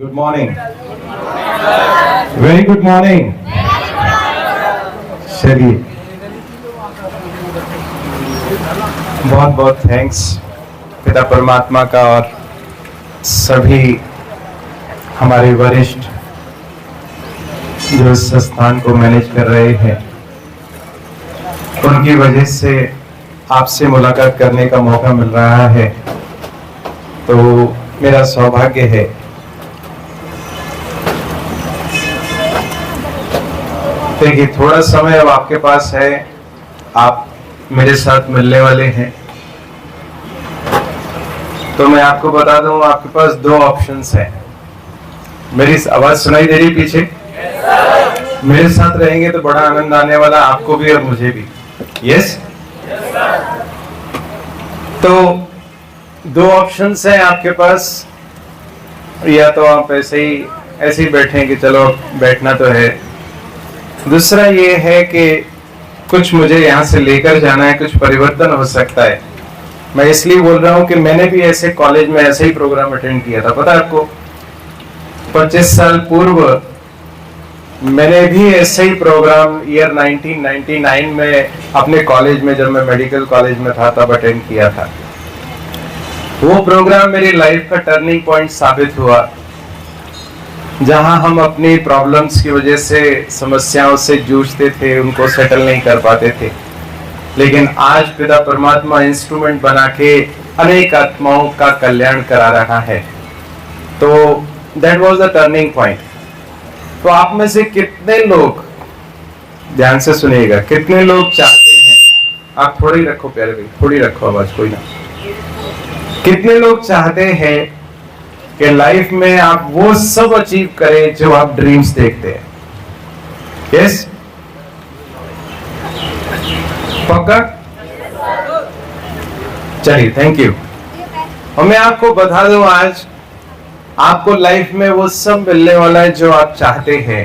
Good morning, very good morning. चलिए, बहुत बहुत थैंक्स पिता परमात्मा का और सभी हमारे वरिष्ठ जो इस संस्थान को मैनेज कर रहे हैं, उनकी वजह से आपसे मुलाकात करने का मौका मिल रहा है, तो मेरा सौभाग्य है। देखिए, थोड़ा समय अब आपके पास है, आप मेरे साथ मिलने वाले हैं, तो मैं आपको बता दूं, आपके पास दो ऑप्शंस हैं। मेरी आवाज सुनाई दे रही पीछे? मेरे साथ रहेंगे तो बड़ा आनंद आने वाला, आपको भी और मुझे भी। यस? तो दो ऑप्शंस हैं आपके पास, या तो आप ऐसे ही बैठे कि चलो बैठना तो है। दूसरा ये है कि कुछ मुझे यहाँ से लेकर जाना है, कुछ परिवर्तन हो सकता है। मैं इसलिए बोल रहा हूँ कि मैंने भी ऐसे कॉलेज में ऐसे ही प्रोग्राम अटेंड किया था। पता है आपको, 25 साल पूर्व मैंने भी ऐसे ही प्रोग्राम ईयर 1999 में अपने कॉलेज में, जब मैं मेडिकल कॉलेज में था, तब अटेंड किया था। वो प्रोग्राम मेरी लाइफ का टर्निंग पॉइंट साबित हुआ, जहां हम अपनी प्रॉब्लम्स की वजह से, समस्याओं से जूझते थे, उनको सेटल नहीं कर पाते थे, लेकिन आज पिता परमात्मा इंस्ट्रूमेंट बना के अनेक आत्माओं का कल्याण करा रहा है। तो that was the turning point. तो आप में से कितने लोग, ध्यान से सुनिएगा, कितने लोग चाहते हैं, आप थोड़ी रखो प्यारे भाई, थोड़ी रखो आवाज, कोई ना, कितने लोग चाहते हैं कि लाइफ में आप वो सब अचीव करें जो आप ड्रीम्स देखते हैं? यस? पक्का? चलिए, थैंक यू। और मैं आपको बता दूं, आज आपको लाइफ में वो सब मिलने वाला है जो आप चाहते हैं।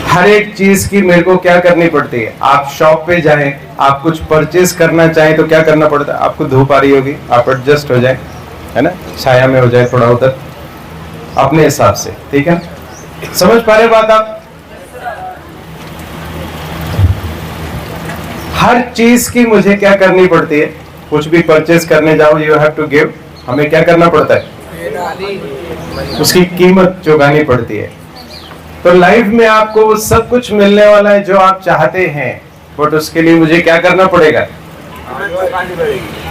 हर एक चीज की मेरे को क्या करनी पड़ती है? आप शॉप पे जाएं, आप कुछ परचेज करना चाहें तो क्या करना पड़ता है? आपको धूप आ रही होगी, आप एडजस्ट हो जाएं, है ना, छाया में हो जाए थोड़ा उधर, अपने हिसाब से, ठीक है? समझ पा रहे बात आप? हर चीज की मुझे क्या करनी पड़ती है? कुछ भी परचेज करने जाओ, यू हैव टू गिव, हमें क्या करना पड़ता है? उसकी कीमत चुकानी पड़ती है। तो लाइफ में आपको वो सब कुछ मिलने वाला है जो आप चाहते हैं, बट उसके लिए मुझे क्या करना पड़ेगा?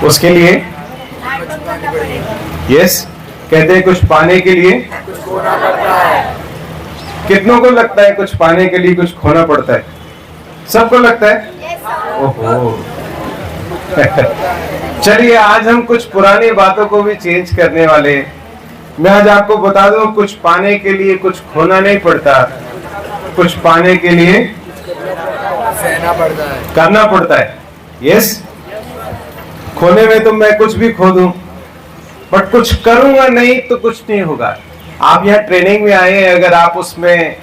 उसके लिए यस, कहते हैं कुछ पाने के लिए कुछ खोना पड़ता है। कितनों को लगता है कुछ पाने के लिए कुछ खोना पड़ता है? सबको लगता है? ओहो। चलिए, आज हम कुछ पुरानी बातों को भी चेंज करने वाले। मैं आज आपको बता दूं, कुछ पाने के लिए कुछ खोना नहीं पड़ता, कुछ पाने के लिए सहना पड़ता है, करना पड़ता है। यस? खोने में तो मैं कुछ भी खो दूं, बट कुछ करूंगा नहीं तो कुछ नहीं होगा। आप यहाँ ट्रेनिंग में आए हैं, अगर आप उसमें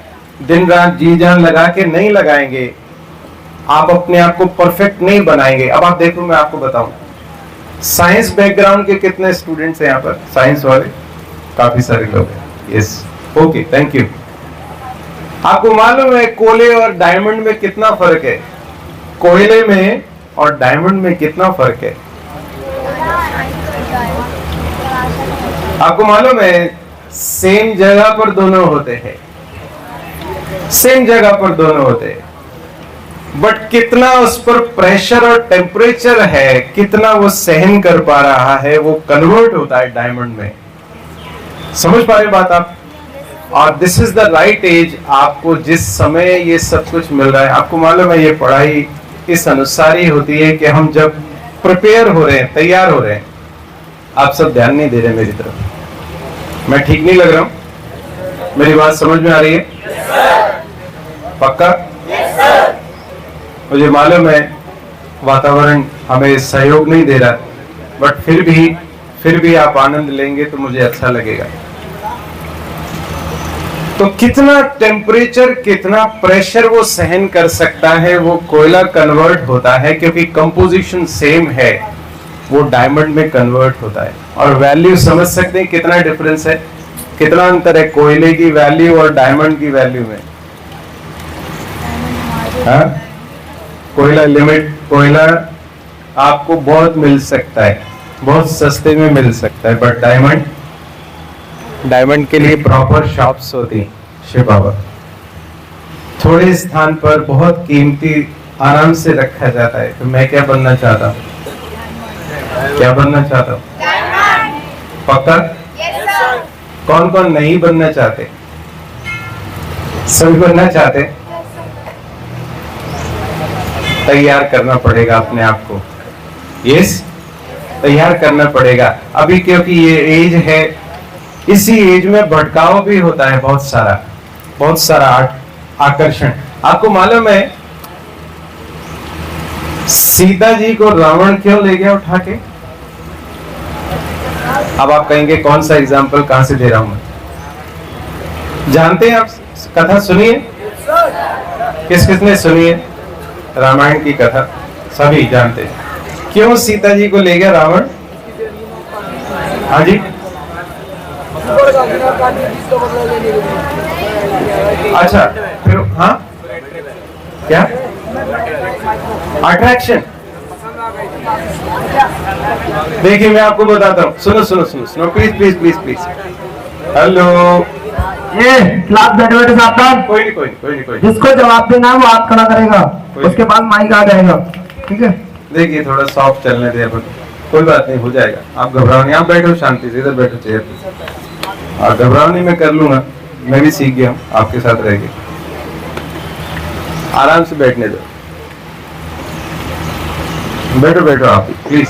दिन रात जी जान लगा के नहीं लगाएंगे, आप अपने आप को परफेक्ट नहीं बनाएंगे। अब आप देखो, मैं आपको बताऊं, साइंस बैकग्राउंड के कितने स्टूडेंट्स हैं यहाँ पर? साइंस वाले काफी सारे लोग हैं। Yes, okay, thank you. आपको मालूम है कोयले और डायमंड में कितना फर्क है? कोयले में और डायमंड में कितना फर्क है? आपको मालूम है, सेम जगह पर दोनों होते हैं, सेम जगह पर दोनों होते हैं, बट कितना उस पर प्रेशर और टेम्परेचर है, कितना वो सहन कर पा रहा है, वो कन्वर्ट होता है डायमंड में। समझ पा रहे बात आप? और this is the right age. आपको जिस समय ये सब कुछ मिल रहा है, आपको मालूम है, ये पढ़ाई इस अनुसार ही होती है कि हम जब प्रिपेयर हो रहे हैं, तैयार हो रहे हैं। आप सब ध्यान नहीं दे रहे मेरी तरफ, मैं ठीक नहीं लग रहा हूं? मेरी बात समझ में आ रही है? पक्का? मुझे मालूम है वातावरण हमें सहयोग नहीं दे रहा, बट फिर भी आप आनंद लेंगे तो मुझे अच्छा लगेगा। तो कितना टेम्परेचर, कितना प्रेशर वो सहन कर सकता है, वो कोयला कन्वर्ट होता है, क्योंकि कंपोजिशन सेम है, वो डायमंड में कन्वर्ट होता है। और वैल्यू समझ सकते हैं कितना डिफरेंस है? कितना अंतर है कोयले की वैल्यू और डायमंड की वैल्यू में? हाँ, कोयला आपको बहुत मिल सकता है, बहुत सस्ते में मिल सकता है, बट डायमंड के लिए प्रॉपर शॉप्स होती हैं। शिव बाबा थोड़े स्थान पर बहुत कीमती आराम से रखा जाता है। तो मैं क्या बनना चाहता हूँ? क्या बनना चाहता हूँ? पक्का? कौन कौन नहीं बनना चाहते? सभी बनना चाहते? तैयार करना पड़ेगा अपने आप को। यस, तैयार करना पड़ेगा अभी, क्योंकि ये एज है। इसी एज में भटकाव भी होता है, बहुत सारा आकर्षण। आपको मालूम है सीता जी को रावण क्यों ले गया उठा के? अब आप कहेंगे कौन सा एग्जाम्पल कहां से दे रहा हूं मैं? जानते हैं आप? कथा सुनिए, किस किसने सुनी है रामायण की कथा? सभी जानते हैं। क्यों सीता जी को ले गया रावण? हाँ जी, अच्छा, फिर हाँ क्या? अट्रैक्शन। देखिए मैं आपको बताता हूँ, सुनो प्लीज। हेलो, ये क्लास बैठे साहब, कोई नहीं। जिसको जवाब देना है वो हाथ खड़ा करेगा, उसके बाद माइक आ जाएगा, ठीक है? देखिए थोड़ा सॉफ्ट चलने दे, कोई बात नहीं, हो जाएगा। आप घबराओ नहीं, आप बैठो शांति से, इधर बैठो चेयर पे। और घबराओ नहीं, मैं कर लूंगा, मैं भी सीख गया हूँ आपके साथ रह के। आराम से बैठने दो, बैठो आप प्लीज,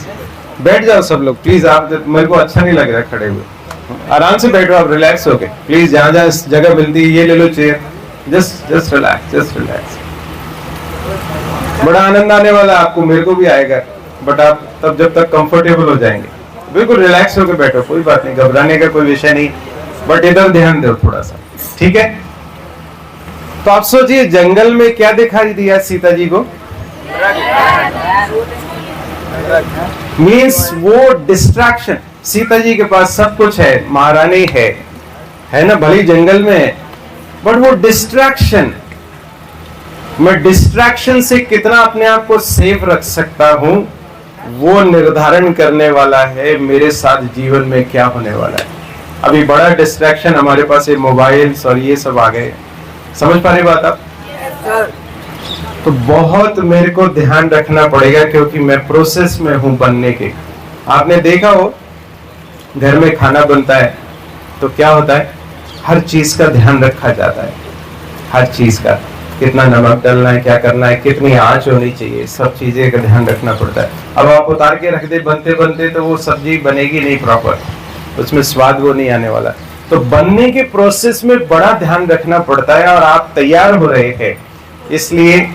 बैठ जाओ सब लोग प्लीज। आप, मेरे को अच्छा नहीं लग रहा खड़े हुए। आराम से बैठो आप, रिलैक्स होके प्लीज। जहां जगह मिलती है ये ले लो चेयर, जस्ट रिलैक्स। बड़ा आनंद आने वाला है आपको, मेरे को भी आएगा, बट आप तब जब तक कंफर्टेबल हो जाएंगे। बिल्कुल रिलैक्स होकर बैठो, कोई बात नहीं, घबराने का कोई विषय नहीं, बट इधर ध्यान दो थोड़ा सा, ठीक है? तो आप सोचिए जंगल में क्या दिखाई दिया सीता जी को? मीन्स वो डिस्ट्रैक्शन। सीता जी के पास सब कुछ है, महारानी है ना, भली जंगल में है, बट वो डिस्ट्रैक्शन, मैं डिस्ट्रैक्शन से कितना अपने आप को सेफ रख सकता हूं, वो निर्धारण करने वाला है मेरे साथ जीवन में क्या होने वाला है। अभी बड़ा डिस्ट्रैक्शन हमारे पास है, मोबाइल्स और ये सब आ गए। समझ पा रहे बात आप? तो बहुत मेरे को ध्यान रखना पड़ेगा, क्योंकि मैं प्रोसेस में हूं बनने के। आपने देखा हो घर में खाना बनता है तो क्या होता है, हर चीज का ध्यान रखा जाता है, हर चीज का, कितना नमक डालना है, क्या करना है, कितनी आंच होनी चाहिए, सब चीजें का ध्यान रखना पड़ता है। अब आप उतार के रख दे बनते तो वो सब्जी बनेगी नहीं प्रॉपर, उसमें स्वाद वो नहीं आने वाला। तो बनने के प्रोसेस में बड़ा ध्यान रखना पड़ता है, और आप तैयार हो रहे हैं, इसलिए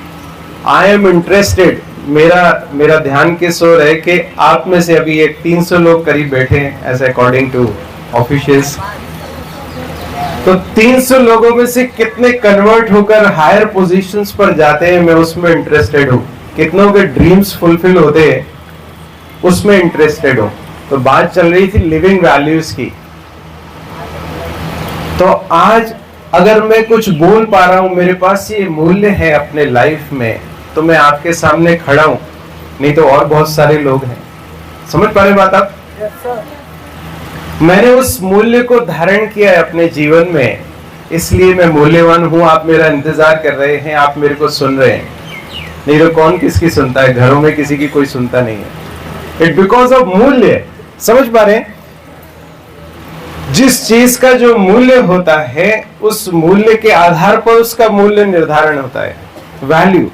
आई एम इंटरेस्टेड। मेरा ध्यान किस ओर है कि आप में से अभी एक 300 लोग करीब बैठे हैं एज अकॉर्डिंग टू ऑफिशियल्स। तो 300 लोगों में से कितने कन्वर्ट होकर हायर पोजीशंस पर जाते हैं, मैं उसमें इंटरेस्टेड हूँ। कितनों के ड्रीम्स फुलफिल होते हैं, उसमें इंटरेस्टेड हूँ। तो बात चल रही थी लिविंग वैल्यूज की। तो आज अगर मैं कुछ बोल पा रहा हूं, मेरे पास ये मूल्य है अपने लाइफ में, तो मैं आपके सामने खड़ा हूं, नहीं तो और बहुत सारे लोग हैं। समझ पा रहे बात आप? मैंने उस मूल्य को धारण किया है अपने जीवन में, इसलिए मैं मूल्यवान हूं। आप मेरा इंतजार कर रहे हैं, आप मेरे को सुन रहे हैं, नहीं तो कौन किसकी सुनता है? घरों में किसी की कोई सुनता नहीं है। इट बिकॉज ऑफ मूल्य। समझ पा रहे हैं? जिस चीज का जो मूल्य होता है, उस मूल्य के आधार पर उसका मूल्य निर्धारण होता है, वैल्यू।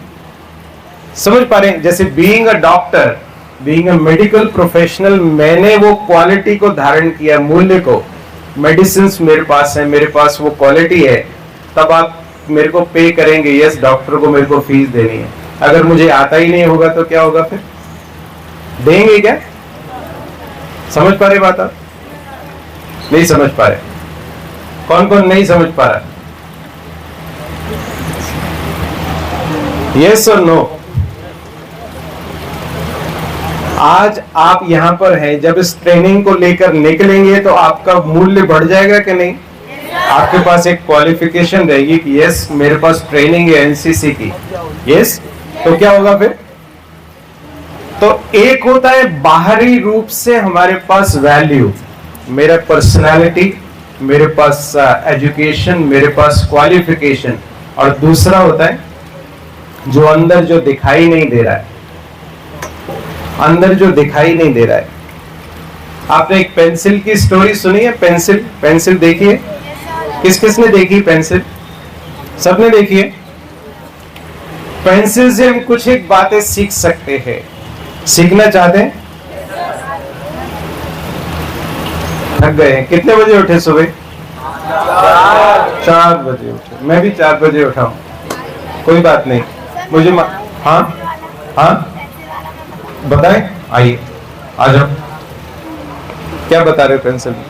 समझ पा रहे हैं? जैसे being a doctor, being a medical professional, मैंने वो क्वालिटी को धारण किया, मूल्य को। मेडिसिन मेरे पास है, मेरे पास वो क्वालिटी है, तब आप मेरे को पे करेंगे। यस, डॉक्टर को मेरे को फीस देनी है। अगर मुझे आता ही नहीं होगा तो क्या होगा फिर? देंगे क्या? समझ पा रहे बात आप? नहीं समझ पा रहे? कौन कौन नहीं समझ पा रहा? यस और नो? आज आप यहां पर हैं, जब इस ट्रेनिंग को लेकर निकलेंगे तो आपका मूल्य बढ़ जाएगा कि नहीं? आपके पास एक क्वालिफिकेशन रहेगी कि यस मेरे पास ट्रेनिंग है एनसीसी की, यस, तो क्या होगा फिर? तो एक होता है बाहरी रूप से हमारे पास वैल्यू, मेरा पर्सनालिटी, मेरे पास एजुकेशन, मेरे पास क्वालिफिकेशन, और दूसरा होता है जो अंदर जो दिखाई नहीं दे रहा है, अंदर जो दिखाई नहीं दे रहा है। आपने एक पेंसिल की स्टोरी सुनी है? पेंसिल, पेंसिल देखी है? किस किस ने देखी पेंसिल? सबने देखी है। पेंसिल से हम कुछ एक बातें सीख सकते हैं। सीखना चाहते हैं? थक गए हैं? कितने बजे उठे सुबह? 4 बजे उठे। मैं भी 4 बजे उठा हूं, कोई बात नहीं। मुझे हाँ हाँ बताएं, आइए आ जाओ। क्या बता रहे हो पेंसिल में?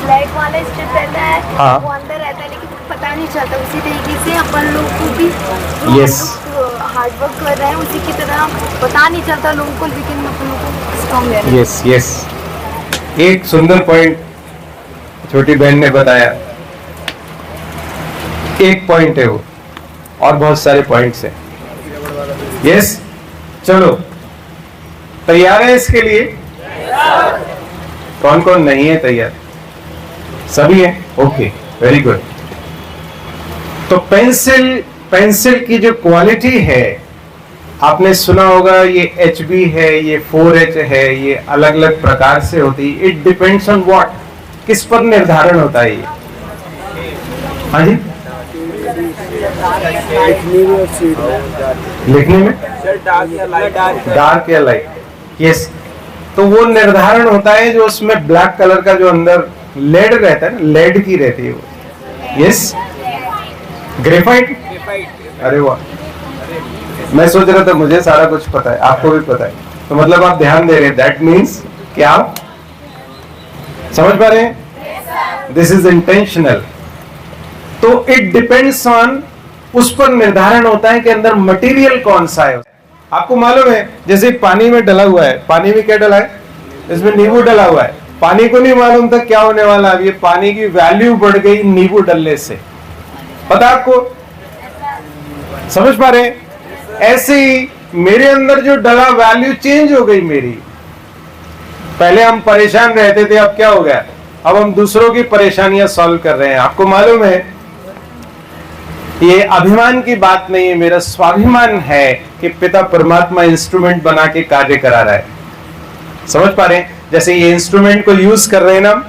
लाइट वाला स्ट्रिप रहता है, हाँ। वो अंदर रहता है लेकिन पता नहीं चलता। उसी तरीके से अपन लोग को भी Yes. हार्ड वर्क कर रहे हैं उसी की तरह, पता नहीं चलता लोगों को, लेकिन अपन लोग को स्ट्रॉन्ग रहना है। यस यस, एक सुंदर पॉइंट छोटी बहन ने बताया। एक पॉइंट है वो, और बहुत सारे पॉइंट्स हैं। यस, चलो तैयार है इसके लिए? कौन कौन नहीं है तैयार? सभी है, ओके, वेरी गुड। तो पेंसिल की जो क्वालिटी है, आपने सुना होगा ये HB है, ये 4H है, ये अलग अलग प्रकार से होती है। इट डिपेंड्स ऑन व्हाट, किस पर निर्धारण होता है ये? हाँ जी, लिखने में डार्क या लाइट, यस। तो वो निर्धारण होता है जो उसमें ब्लैक कलर का जो अंदर लेड रहता है ना, लेड की रहती है वो, यस। ग्रेफाइट, अरे वाह, मैं सोच रहा था मुझे सारा कुछ पता है, आपको भी पता है, तो मतलब आप ध्यान दे रहे हैं। दैट मीन्स कि आप समझ पा रहे हैं? This is intentional. तो इट डिपेंड्स ऑन, उस पर निर्धारण होता है कि अंदर मटेरियल कौन सा है। आपको मालूम है, जैसे पानी में डला हुआ है, पानी में क्या डला है? इसमें नींबू डला हुआ है। पानी को नहीं मालूम था क्या होने वाला, अब ये पानी की वैल्यू बढ़ गई नींबू डलने से। पता आपको? समझ पा रहे हैं? ऐसे ही मेरे अंदर जो डला वैल्यू चेंज हो गई मेरी। पहले हम परेशान रहते थे, अब क्या हो गया? अब हम दूसरों की परेशानियां सॉल्व कर रहे हैं। आपको मालूम है, ये अभिमान की बात नहीं है, मेरा स्वाभिमान है कि पिता परमात्मा इंस्ट्रूमेंट बना के कार्य करा रहा है। समझ पा रहे हैं? जैसे ये इंस्ट्रूमेंट को यूज कर रहे हैं ना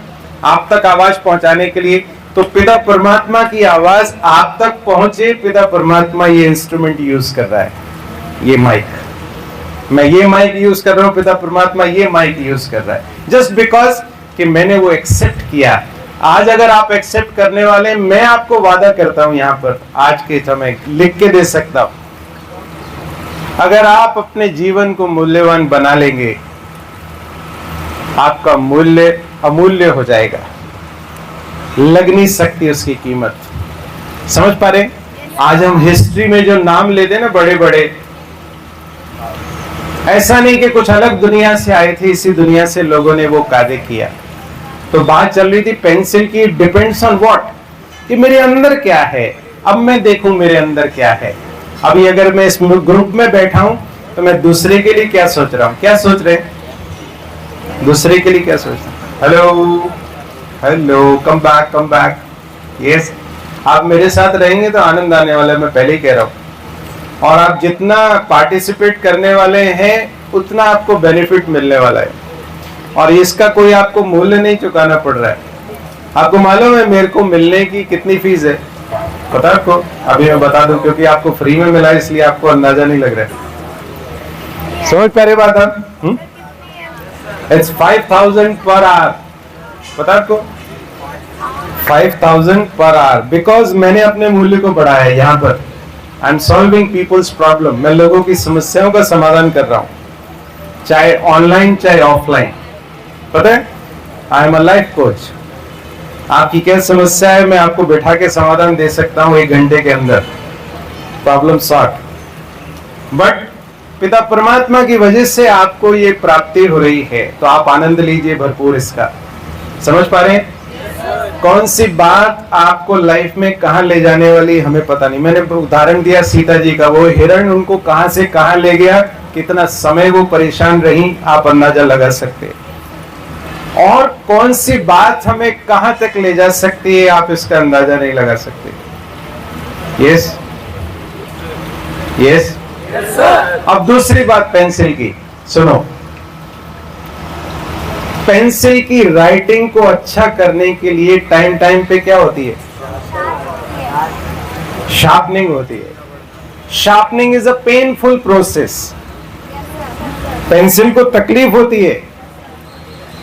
आप तक आवाज पहुंचाने के लिए, तो पिता परमात्मा की आवाज आप तक पहुंचे, पिता परमात्मा ये इंस्ट्रूमेंट यूज कर रहा है। ये माइक, मैं ये माइक यूज कर रहा हूं, पिता परमात्मा ये माइक यूज कर रहा है, जस्ट बिकॉज कि मैंने वो एक्सेप्ट किया। आज अगर आप एक्सेप्ट करने वाले, मैं आपको वादा करता हूं, यहां पर आज के समय लिख के दे सकता हूं, अगर आप अपने जीवन को मूल्यवान बना लेंगे, आपका मूल्य अमूल्य हो जाएगा, लग नहीं सकती उसकी कीमत। समझ पा रहे? आज हम हिस्ट्री में जो नाम लेते हैं ना बड़े बड़े, ऐसा नहीं कि कुछ अलग दुनिया से आए थे, इसी दुनिया से लोगों ने वो कार्य किया। तो बात चल रही थी पेंसिल की, डिपेंड्स ऑन व्हाट, कि मेरे अंदर क्या है। अब मैं देखूं मेरे अंदर क्या है। अभी अगर मैं इस ग्रुप में बैठा हूं तो मैं दूसरे के लिए क्या सोच रहा हूं? क्या सोच रहे हैं? दूसरे के लिए क्या सोच रहे हैं? Hello hello, come back come back, yes. आप मेरे साथ रहेंगे तो आनंद आने वाला है, मैं पहले ही कह रहा हूं। और आप जितना पार्टिसिपेट करने वाले हैं उतना आपको बेनिफिट मिलने वाला है, और इसका कोई आपको मूल्य नहीं चुकाना पड़ रहा है। आपको मालूम है मेरे को मिलने की कितनी फीस है? पता है आपको? अभी मैं बता दूं, क्योंकि आपको फ्री में मिला इसलिए आपको अंदाजा नहीं लग रहा है। समझ पा रहे बात आप? It's 5000 per hour. पता आपको? 5000 पर आवर, बिकॉज मैंने अपने मूल्य को बढ़ाया है। यहाँ पर I am solving peoples problem, मैं लोगों की समस्याओं का समाधान कर रहा हूँ, चाहे ऑनलाइन चाहे ऑफलाइन। पता है, I am a life coach. आपकी क्या समस्या है, मैं आपको बैठा के समाधान दे सकता हूं 1 घंटे के अंदर, प्रॉब्लम सॉल्व। बट पिता परमात्मा की वजह से आपको ये प्राप्ति हो रही है, तो आप आनंद लीजिए भरपूर इसका। समझ पा रहे हैं? कौन सी बात आपको लाइफ में कहां ले जाने वाली हमें पता नहीं। मैंने उदाहरण दिया सीता जी का, वो हिरण उनको कहां से कहां ले गया, कितना समय वो परेशान रही, आप अंदाजा लगा सकते हैं। और कौन सी बात हमें कहां तक ले जा सकती है, आप इसका अंदाजा नहीं लगा सकते। Yes yes. अब दूसरी बात पेंसिल की सुनो। पेंसिल की राइटिंग को अच्छा करने के लिए टाइम टाइम पे क्या होती है, शार्पनिंग होती है। Sharpening is a painful process. Pencil को तकलीफ होती है,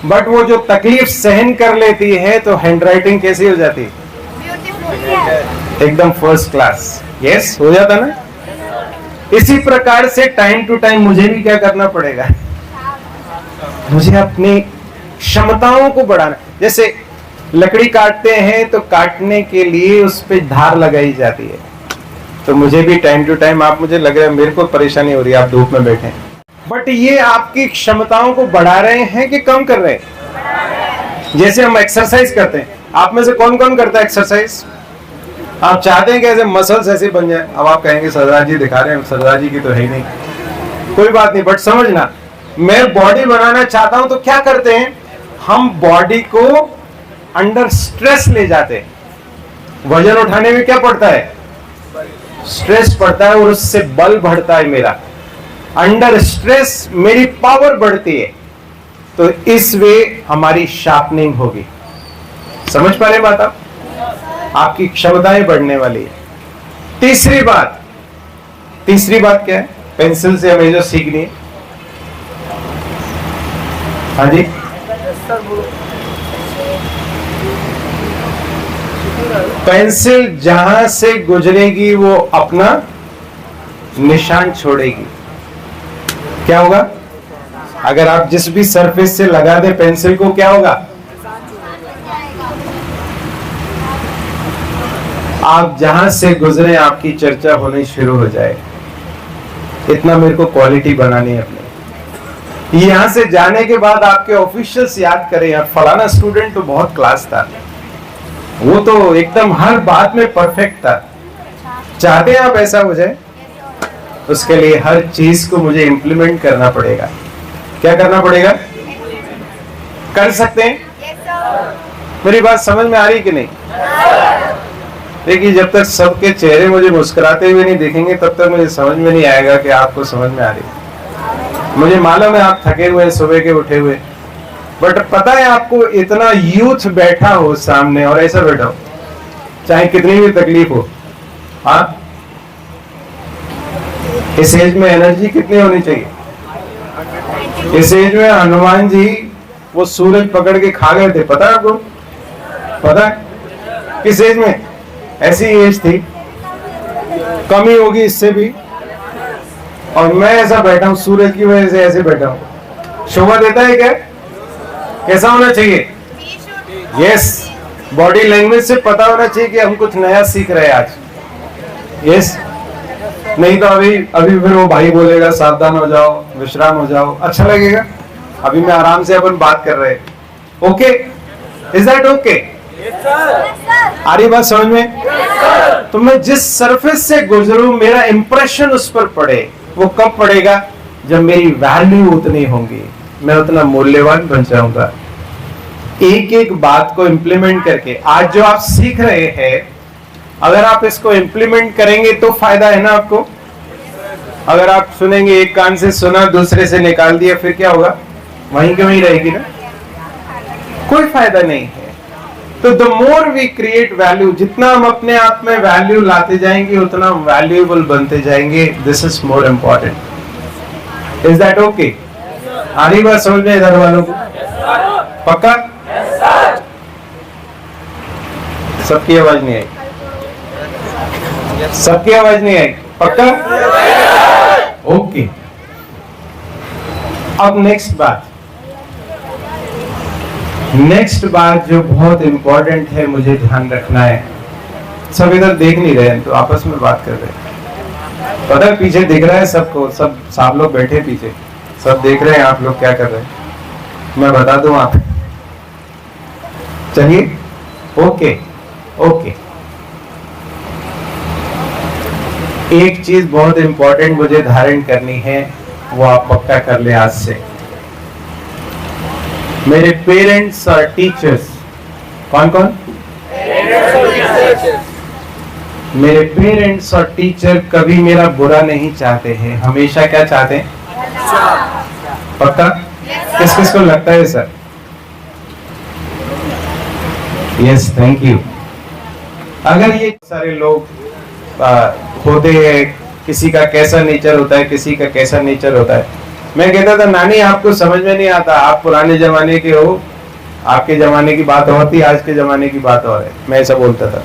बट वो जो तकलीफ सहन कर लेती है तो हैंडराइटिंग कैसी हो जाती है, एकदम फर्स्ट क्लास। यस, हो जाता ना। इसी प्रकार से टाइम टू टाइम मुझे भी क्या करना पड़ेगा, मुझे अपनी क्षमताओं को बढ़ाना। जैसे लकड़ी काटते हैं तो काटने के लिए उस पे धार लगाई जाती है, तो मुझे भी टाइम टू टाइम, आप मुझे लग रहा है मेरे को परेशानी हो रही है, आप धूप में बैठे हैं, बट ये आपकी क्षमताओं को बढ़ा रहे हैं कि कम कर रहे हैं। जैसे हम एक्सरसाइज करते हैं, आप में से कौन कौन करता है एक्सरसाइज? आप चाहते हैं कि ऐसे मसल्स ऐसे बन जाए। अब आप कहेंगे सरदार जी दिखा रहे हैं, सरदार जी की तो है ही नहीं। कोई बात नहीं, बट समझना, मैं बॉडी बनाना चाहता हूं तो क्या करते हैं हम, बॉडी को अंडर स्ट्रेस ले जाते हैं। वजन उठाने में क्या पड़ता है, स्ट्रेस पड़ता है, और उससे बल बढ़ता है मेरा। अंडर स्ट्रेस मेरी पावर बढ़ती है, तो इस वे हमारी शार्पनिंग होगी। समझ पा रहे बात आप? आपकी क्षमताएं बढ़ने वाली है। तीसरी बात क्या है पेंसिल से हमें जो सीखनी है? हाँ जी, पेंसिल जहां से गुजरेगी वो अपना निशान छोड़ेगी। क्या होगा, अगर आप जिस भी सरफेस से लगा दे पेंसिल को, क्या होगा, आप जहां से गुजरे आपकी चर्चा होनी शुरू हो जाए। इतना मेरे को क्वालिटी बनानी है अपने। यहां से जाने के बाद आपके ऑफिशियल्स याद करें, यार फलाना स्टूडेंट तो बहुत क्लास था, वो तो एकदम हर बात में परफेक्ट था। चाहते हैं आप ऐसा हो जाए? उसके लिए हर चीज को मुझे इंप्लीमेंट करना पड़ेगा। क्या करना पड़ेगा? कर सकते हैं? मेरी बात समझ में आ रही कि नहीं? देखिए, जब तक सबके चेहरे मुझे मुस्कुराते हुए नहीं दिखेंगे तब तक मुझे समझ में नहीं आएगा कि आपको समझ में आ रही। मुझे मालूम है आप थके हुए, सुबह के उठे हुए, बट पता है आपको, इतना यूथ बैठा हो सामने और ऐसा बैठा हो, चाहे कितनी भी तकलीफ हो, हाँ, इस एज में एनर्जी कितनी होनी चाहिए? इस एज में हनुमान जी वो सूरज पकड़ के खा गए थे, पता है आपको? पता है किस एज में? ऐसी एज थी, कमी होगी इससे भी, और मैं ऐसा बैठा हूं सूरज की वजह से, ऐसे बैठा हूं। शोभा देता है क्या? कैसा होना चाहिए? यस, बॉडी लैंग्वेज से पता होना चाहिए कि हम कुछ नया सीख रहे हैं आज। यस, नहीं तो अभी फिर वो भाई बोलेगा सावधान हो जाओ, विश्राम हो जाओ, अच्छा लगेगा? अभी मैं आराम से अपन बात कर रहे हैं। Okay, is that okay? आ रही बात समझ में? तो मैं जिस सरफेस से गुजरूं, मेरा इंप्रेशन उस पर पड़े। वो कब पड़ेगा? जब मेरी वैल्यू उतनी होगी, मैं उतना मूल्यवान बन जाऊंगा। एक एक बात को इंप्लीमेंट करके, आज जो आप सीख रहे हैं, अगर आप इसको इंप्लीमेंट करेंगे तो फायदा है ना आपको। अगर आप सुनेंगे, एक कान से सुना दूसरे से निकाल दिया, फिर क्या होगा? वहीं के वहीं रहेगी ना, कोई फायदा नहीं है। तो the more we create value, जितना हम अपने आप में वैल्यू लाते जाएंगे उतना वैल्यूएबल बनते जाएंगे। This is more important. Is that okay? आ रही बात समझ में इधर वालों को? पक्का? सबकी आवाज नहीं आई, सबकी आवाज नहीं आई, पक्का? ओके। अब नेक्स्ट बात जो बहुत इंपॉर्टेंट है, मुझे ध्यान रखना है। सब इधर देख नहीं रहे हैं तो आपस में बात कर रहे हैं। पता है पीछे दिख रहा है सबको, सब लोग बैठे पीछे, सब देख रहे हैं आप लोग क्या कर रहे हैं। मैं बता दूं आप, चलिए ओके ओके। एक चीज बहुत इंपॉर्टेंट मुझे धारण करनी है, वो आप पक्का कर ले आज से। मेरे पेरेंट्स और टीचर्स, कौन कौन? मेरे पेरेंट्स और टीचर कभी मेरा बुरा नहीं चाहते हैं, हमेशा क्या चाहते हैं? पक्का? किस किस को लगता है सर? Yes, thank you. अगर ये सारे लोग होते हैं, किसी का कैसा नेचर होता है, किसी का कैसा नेचर होता है। मैं कहता था नानी आपको समझ में नहीं आता, आप पुराने जमाने के हो, आपके जमाने की बात और थी, आज के जमाने की बात और है। मैं ऐसा बोलता था।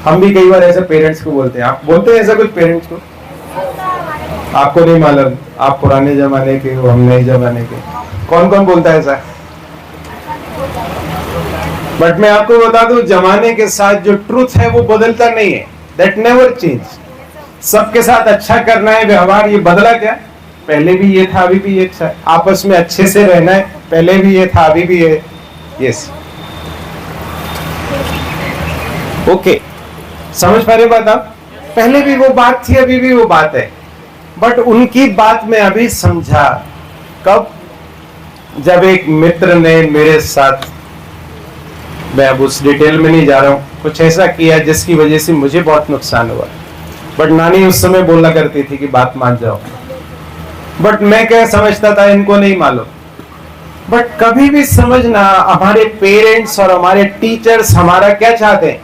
हम भी कई बार ऐसे पेरेंट्स को बोलते हैं। आप बोलते हैं ऐसा कुछ पेरेंट्स को? आपको नहीं मालूम, आप पुराने जमाने के हो, हम नए जमाने के। कौन कौन बोलता है ऐसा? बट मैं आपको बता दूं, जमाने के साथ जो ट्रूथ है वो बदलता नहीं है। That never change. सबके साथ अच्छा करना है व्यवहार, ये बदला क्या? पहले भी ये था, अभी भी ये था। आपस में अच्छे से रहना है, पहले भी ये था, अभी भी है। यस, ओके, समझ पा रहे बात आप? पहले भी वो बात थी, अभी भी वो बात है। बट उनकी बात मैं अभी समझा। कब? जब एक मित्र ने मेरे साथ, मैं अब उस डिटेल में नहीं जा रहा हूं, कुछ ऐसा किया जिसकी वजह से मुझे बहुत नुकसान हुआ। बट नानी उस समय बोला करती थी कि बात मान जाओ। बट मैं क्या समझता था, इनको नहीं मालूम। बट कभी भी समझना, हमारे पेरेंट्स और हमारे टीचर्स हमारा क्या चाहते हैं।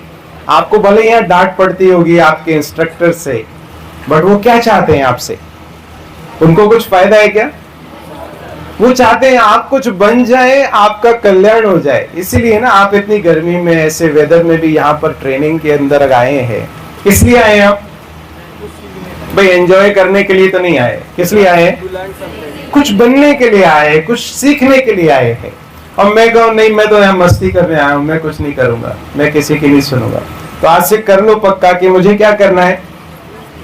आपको भले यहाँ डांट पड़ती होगी आपके इंस्ट्रक्टर से, बट वो क्या चाहते हैं आपसे? उनको कुछ फायदा है क्या? वो चाहते हैं आप कुछ बन जाए, आपका कल्याण हो जाए। इसीलिए ना आप इतनी गर्मी में, ऐसे वेदर में भी यहाँ पर ट्रेनिंग के अंदर आए हैं। किस लिए आए हैं आप? भाई एंजॉय करने के लिए तो नहीं आए। किस लिए आए हैं? कुछ बनने के लिए आए हैं, कुछ सीखने के लिए आए हैं। और मैं कहूँ नहीं, मैं तो यहाँ मस्ती करने आया हूँ, मैं कुछ नहीं करूंगा, मैं किसी की नहीं सुनूंगा। तो आज से कर लो पक्का कि मुझे क्या करना है।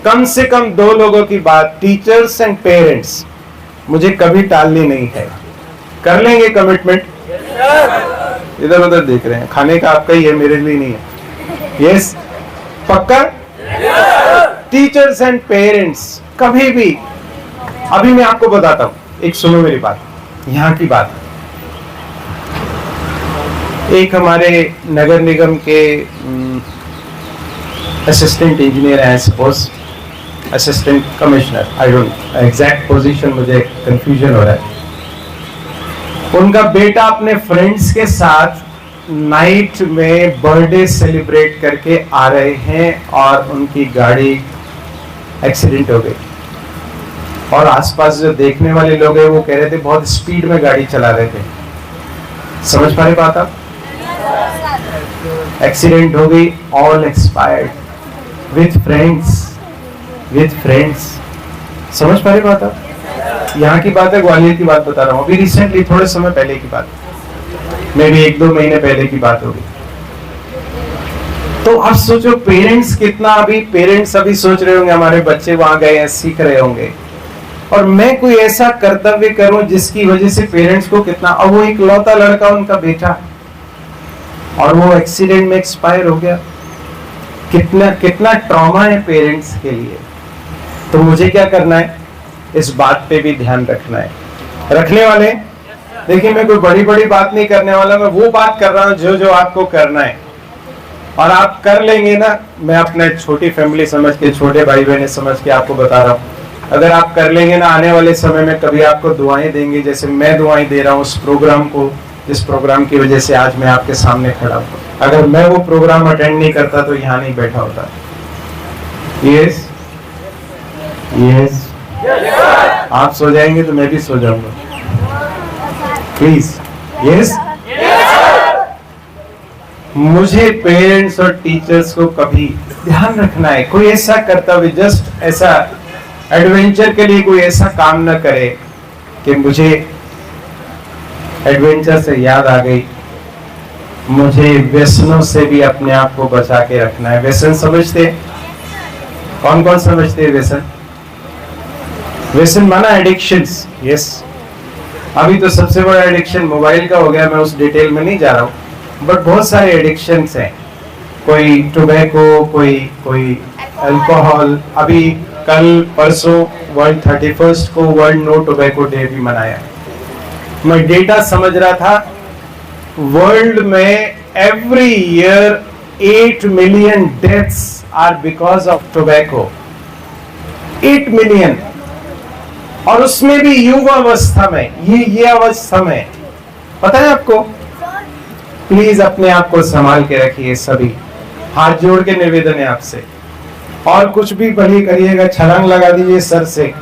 कम से कम दो लोगों की बात, टीचर्स एंड पेरेंट्स, मुझे कभी टालनी नहीं है। कर लेंगे कमिटमेंट? इधर उधर देख रहे हैं, खाने का आपका ही है, मेरे लिए नहीं है। यस, पक्का? टीचर्स एंड पेरेंट्स कभी भी। अभी मैं आपको बताता हूं, एक सुनो मेरी बात, यहाँ की बात। एक हमारे नगर निगम के असिस्टेंट इंजीनियर हैं, suppose assistant commissioner, I don't exact position, मुझे कंफ्यूजन हो रहा है। उनका बेटा अपने फ्रेंड्स के साथ नाइट में बर्थडे सेलिब्रेट करके आ रहे हैं और उनकी गाड़ी एक्सीडेंट हो गई। और आसपास जो देखने वाले लोग हैं वो कह रहे थे बहुत स्पीड में गाड़ी चला रहे थे। समझ पा रहे बात आप? एक्सीडेंट हो गई, all expired with friends, with friends. समझ पा रहे बात आप? यहाँ की बात है, ग्वालियर की बात बता रहा हूँ। अभी रिसेंटली, थोड़े समय पहले की बात, मे भी 1-2 महीने पहले की बात होगी। तो अब सोचो पेरेंट्स कितना, अभी पेरेंट्स अभी सोच रहे होंगे हमारे बच्चे वहां गए हैं, सीख रहे होंगे, और मैं कोई ऐसा कर्तव्य करूं जिसकी वजह से पेरेंट्स को कितना, और वो एक लौता लड़का उनका बेटा, और वो एक्सीडेंट में एक्सपायर हो गया। कितना कितना ट्रॉमा है पेरेंट्स के लिए। तो मुझे क्या करना है, इस बात पे भी ध्यान रखना है। रखने वाले, देखिए मैं कोई बड़ी बड़ी बात नहीं करने वाला, मैं वो बात कर रहा हूं जो जो आपको करना है, और आप कर लेंगे ना। मैं अपने छोटी फैमिली समझ के, छोटे भाई बहन समझ के आपको बता रहा हूं, अगर आप कर लेंगे ना, आने वाले समय में कभी आपको दुआएं देंगे, जैसे मैं दुआएं दे रहा हूं उस प्रोग्राम को, जिस प्रोग्राम की वजह से आज मैं आपके सामने खड़ा हूं। अगर मैं वो प्रोग्राम अटेंड नहीं करता तो यहाँ नहीं बैठा होता। यस यस, आप सो जाएंगे तो मैं भी सो जाऊंगा, प्लीज। यस, मुझे पेरेंट्स और टीचर्स को कभी ध्यान रखना है, कोई ऐसा कर्तव्य, जस्ट ऐसा एडवेंचर के लिए कोई ऐसा काम न करे कि मुझे एडवेंचर से याद आ गई, मुझे व्यसनों से भी अपने आप को बचा के रखना है। व्यसन समझते? कौन कौन समझते हैं व्यसन? व्यसन माना एडिक्शंस। यस, अभी तो सबसे बड़ा एडिक्शन मोबाइल का हो गया, मैं उस डिटेल में नहीं जा रहा हूं, बट बहुत सारे एडिक्शंस हैं। कोई टोबैको, कोई अल्कोहल। अभी कल परसों वर्ल्ड 31 को वर्ल्ड नो टोबैको डे भी मनाया। मैं डेटा समझ रहा था, वर्ल्ड में every year 8 million deaths are because of tobacco. 8 million, और उसमें भी युवावस्था में, ये अवस्था में। पता है आपको? प्लीज अपने आप को संभाल के रखिए सभी, हाथ जोड़ के निवेदन है आपसे। और कुछ भी भले करिएगा, छलांग लगा दीजिए सर से,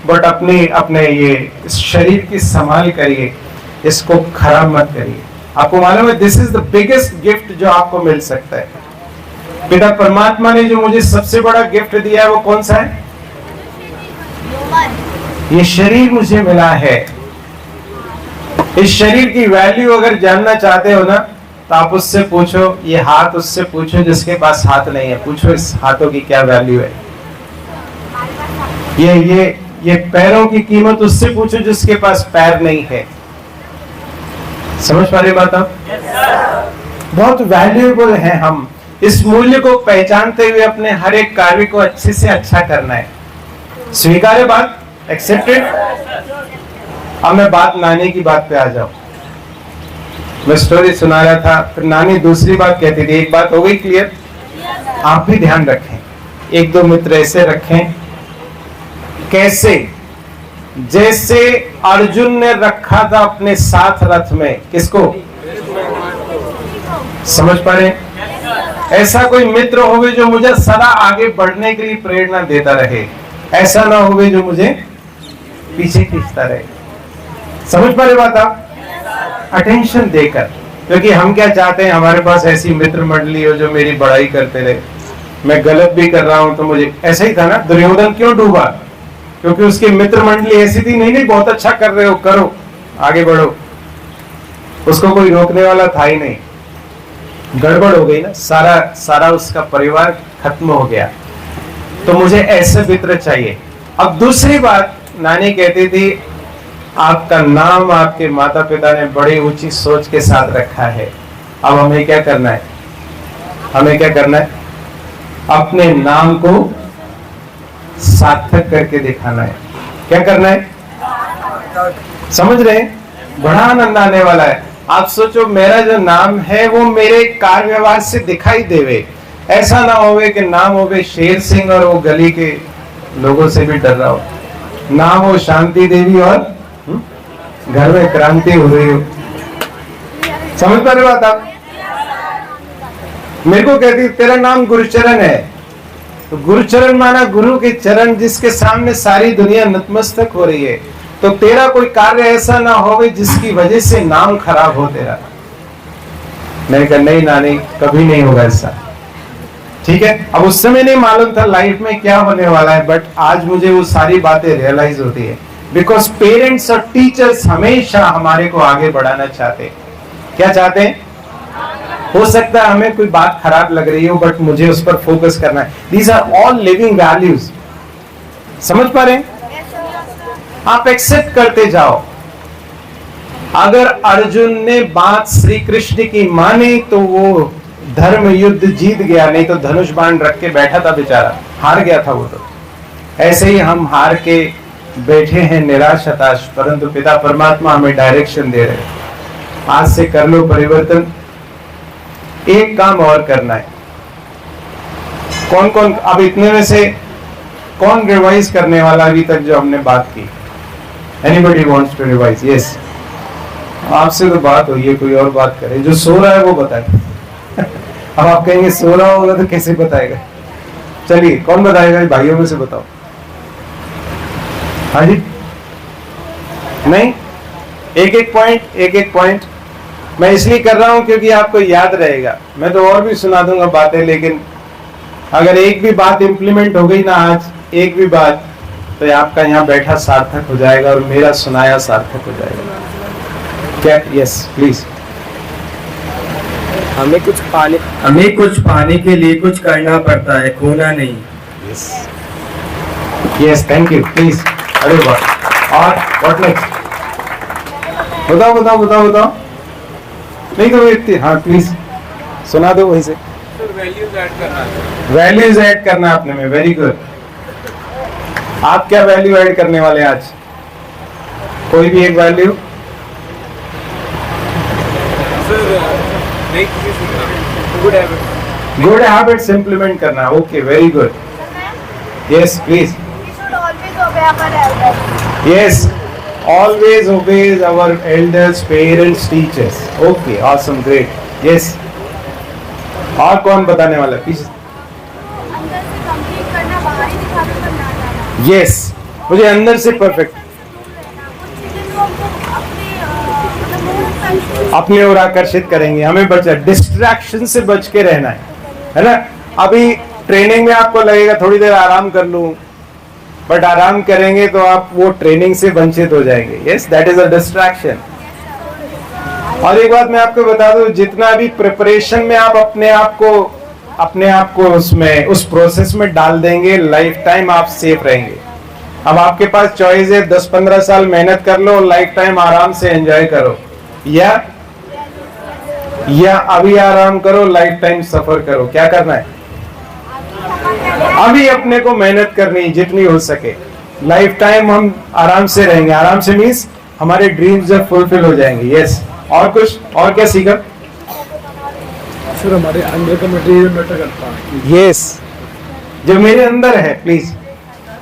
बट अपने ये शरीर की संभाल करिए, इसको खराब मत करिए। आपको मालूम है, this is the biggest gift जो आपको मिल सकता है। पिता परमात्मा ने जो मुझे सबसे बड़ा गिफ्ट दिया है वो कौन सा है? ये शरीर मुझे मिला है। इस शरीर की वैल्यू अगर जानना चाहते हो ना, तो आप उससे पूछो, ये हाथ उससे पूछो जिसके पास हाथ नहीं है, पूछो इस हाथों की क्या वैल्यू है। ये पैरों की कीमत उससे पूछो जिसके पास पैर नहीं है। समझ पा रहे बात आप? बहुत वैल्यूएबल है हम। इस मूल्य को पहचानते हुए अपने हर एक कार्य को अच्छे से अच्छा करना है। स्वीकार्य बात, एक्सेप्टेड। अब मैं नानी की बात पे आ जाऊं। मैं स्टोरी सुना रहा था, फिर नानी दूसरी बात कहती थी। एक बात हो गई क्लियर? आप भी ध्यान रखें, एक दो मित्र ऐसे रखें, कैसे? जैसे अर्जुन ने रखा था अपने साथ रथ में, किसको? समझ पा रहे? ऐसा कोई मित्र होवे जो मुझे सदा आगे बढ़ने के लिए प्रेरणा देता रहे, ऐसा ना होवे जो मुझे पीछे खींचता रहे। समझ पा रहे बात आप? अटेंशन देकर, क्योंकि हम क्या चाहते हैं, हमारे पास ऐसी मित्र मंडली हो जो मेरी बड़ाई करते रहे। मैं गलत भी कर रहा हूं तो मुझे, ऐसा ही था ना, दुर्योधन क्यों डूबा? क्योंकि उसकी मित्र मंडली ऐसी थी, नहीं बहुत अच्छा कर रहे हो, करो, आगे बढ़ो। उसको कोई रोकने वाला था ही नहीं। गड़बड़ हो गई ना, सारा उसका परिवार खत्म हो गया। तो मुझे ऐसे मित्र चाहिए। अब दूसरी बात, नानी कहती थी, आपका नाम आपके माता पिता ने बड़ी ऊंची सोच के साथ रखा है। अब हमें क्या करना है? हमें क्या करना है? अपने नाम को सार्थक करके दिखाना है। क्या करना है? समझ रहे हैं? बड़ा आनंद आने वाला है। आप सोचो, मेरा जो नाम है वो मेरे कार्य व्यवहार से दिखाई देवे। ऐसा ना होवे कि नाम होवे शेर सिंह और वो गली के लोगों से भी डर रहा हो। नाम हो शांति देवी और घर में क्रांति हो रही हो। समझ पा रहे बात आप? मेरे को कहती, तेरा नाम गुरुचरण है। तो गुरुचरण माना गुरु के चरण, जिसके सामने सारी दुनिया नतमस्तक हो रही है। तो तेरा कोई कार्य ऐसा ना हो जिसकी वजह से नाम खराब हो तेरा। मैंने कहा नहीं नानी, कभी नहीं होगा ऐसा। ठीक है, अब उस समय नहीं मालूम था लाइफ में क्या होने वाला है, बट आज मुझे वो सारी बातें रियलाइज होती है। बिकॉज पेरेंट्स और टीचर्स हमेशा हमारे को आगे बढ़ाना चाहते हैं। क्या चाहते हैं? हो सकता है हमें कोई बात खराब लग रही हो, बट मुझे उस पर फोकस करना है। These are all living values. समझ पा रहे हैं? आप एक्सेप्ट करते जाओ। अगर अर्जुन ने बात श्री कृष्ण की मानी तो वो धर्म युद्ध जीत गया, नहीं तो धनुष बाण रख के बैठा था बेचारा, हार गया था वो तो। ऐसे ही हम हार के बैठे हैं निराश हताश, परंतु पिता परमात्मा हमें डायरेक्शन दे रहे हैं। आज से कर लो परिवर्तन। एक काम और करना है। कौन कौन, अब इतने में से कौन रिवाइज करने वाला अभी तक जो हमने बात की? Anybody wants to revise? Yes, आपसे तो बात हुई है, कोई और बात करे। जो सो रहा है वो बताए। अब आप कहेंगे सो रहा होगा तो कैसे बताएगा? चलिए, कौन बताएगा? भाइयों में से बताओ। हाँ जी, नहीं, एक एक पॉइंट मैं इसलिए कर रहा हूं क्योंकि आपको याद रहेगा। मैं तो और भी सुना दूंगा बातें, लेकिन अगर एक भी बात इंप्लीमेंट हो गई ना आज, एक भी बात, तो आपका यहाँ बैठा सार्थक हो जाएगा और मेरा सुनाया सार्थक हो जाएगा। क्या? Yes please. हमें कुछ पाने के लिए कुछ करना पड़ता है, खोना नहीं। Yes, thank you, please. अरे वाह, और व्हाट नेक्स्ट? बताओ। नहीं तो इतनी, हाँ प्लीज सुना दो वहीं से। वैल्यूज ऐड करना है। वैल्यूज ऐड करना आपने में, वेरी गुड। आप क्या वैल्यू ऐड करने वाले हैं आज? कोई भी एक वैल्यू। सर नई चीजें सीखना, good habit. Good habits implement करना, okay very good. Yes please. We should always obey our elders. Yes, always obeys our elders, parents, teachers. Okay, awesome, great. Yes. और कौन बताने वाला है? पीछे। अंदर से कंप्लीट करना, बाहर ही दिखावे पर ना जाना। Yes, मुझे अंदर से परफेक्ट कुछ चीजें जो हमको अपने मतलब अपने ओर आकर्षित करेंगे, हमें बचा डिस्ट्रैक्शन से बच के रहना है ना? अभी ट्रेनिंग में आपको लगेगा थोड़ी देर आराम कर लूं, बट आराम करेंगे तो आप वो ट्रेनिंग से वंचित हो जाएंगे। Yes, that is a distraction. और एक बात मैं आपको बता दूं, जितना भी प्रिपरेशन में आप अपने आप को उसमें उस प्रोसेस में डाल देंगे, लाइफ टाइम आप सेफ रहेंगे। अब आपके पास चॉइस है, 10-15 साल मेहनत कर लो, लाइफ टाइम आराम से एंजॉय करो, या अभी आराम करो, लाइफ टाइम सफर करो। क्या करना है? अभी अपने को मेहनत करनी है जितनी हो सके, लाइफ टाइम हम आराम से रहेंगे। आराम से मीन्स हमारे ड्रीम्स जब फुलफिल हो जाएंगे। यस, और कुछ और क्या सीखा? सर हमारे अंदर का मटेरियल मैटर करता है। यस, जो मेरे अंदर है, प्लीज,